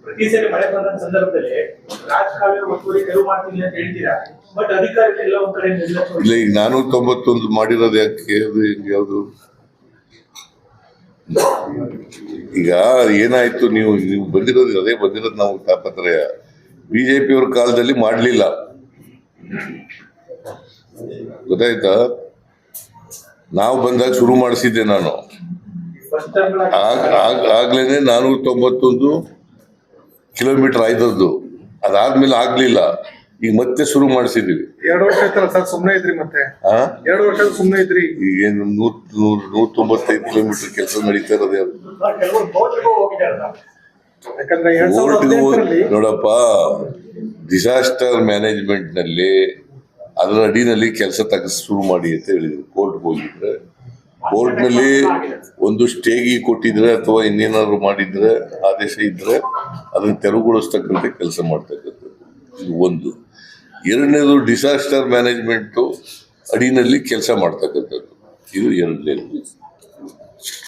ಪ್ರತಿ ಸರಿ ಮಳೆ ಬಂದ ಸಂದರ್ಭದಲ್ಲಿ ರಾಜಕಾಲುವೆ ಒತ್ತುವರಿ ತೆರವು ಮಾಡ್ತೀನಿ ಅಂತ ಹೇಳ್ತೀರಾ, ಬಟ್ ಅಧಿಕಾರಿಗಳೆಲ್ಲ ಒಂದ್ ಕಡೆ ನಿರ್ಲಕ್ಷ್ಯ. ಇಲ್ಲ, ಈಗ 491 ಮಾಡಿರೋದು ಯಾಕೆ? ಯಾವುದು ಈಗ ಏನಾಯ್ತು? ನೀವು ಬಂದಿರೋದು ಅದೇ ಬಂದಿರೋದು. ನಾವು ತಾಪತ್ರಯ ಬಿಜೆಪಿ ಅವ್ರ ಕಾಲದಲ್ಲಿ ಮಾಡ್ಲಿಲ್ಲ, ಗೊತ್ತಾಯ್ತಾ? ನಾವು ಬಂದಾಗ ಶುರು ಮಾಡಿಸಿದ್ದೆ ನಾನು. ಆಗ್ಲೇನೆ 491 ಕಿಲೋಮೀಟರ್ ಆಯ್ತದ್ದು. ಅದಾದ್ಮೇಲೆ ಆಗ್ಲಿಲ್ಲ, ಈಗ ಮತ್ತೆ ಶುರು ಮಾಡಿಸಿದ್ವಿ. 2 ವರ್ಷ ಆಯ್ತಲ್ಲ ಸರ್, ಸುಮ್ಮನೆ ಇದ್ರಿ. ಮತ್ತೆ 2 ವರ್ಷ ಸುಮ್ಮನೆ ಇದ್ರಿ. ಈಗೇನು 195 ಕಿಲೋಮೀಟರ್ ಕೆಲಸ ನಡೀತಾ ಇರೋದು. ನೋಡಪ್ಪ, ಡಿಸಾಸ್ಟರ್ ಮ್ಯಾನೇಜ್ಮೆಂಟ್ ನಲ್ಲಿ ಅದರ ಅಡಿನಲ್ಲಿ ಕೆಲಸ ಶುರು ಮಾಡಿ ಅಂತ ಹೇಳಿದ್ರು. ಕೋರ್ಟ್ಗೆ ಹೋಗಿದ್ರೆ, ಕೋರ್ಟ್ ನಲ್ಲಿ ಒಂದು ಸ್ಟೇಗಿ ಕೊಟ್ಟಿದ್ರೆ ಅಥವಾ ಇನ್ನೇನಾದ್ರು ಮಾಡಿದ್ರೆ, ಆದೇಶ ಇದ್ರೆ ಅದನ್ನ ತೆರವುಗೊಳಿಸ್ತಕ್ಕಂಥ ಕೆಲಸ ಮಾಡ್ತಕ್ಕಂಥದ್ದು ಇದು ಒಂದು. ಎರಡನೇದು ಡಿಸಾಸ್ಟರ್ ಮ್ಯಾನೇಜ್ಮೆಂಟ್ ಅಡಿನಲ್ಲಿ ಕೆಲಸ ಮಾಡ್ತಕ್ಕಂಥದ್ದು, ಇದು ಎರಡನೇದು.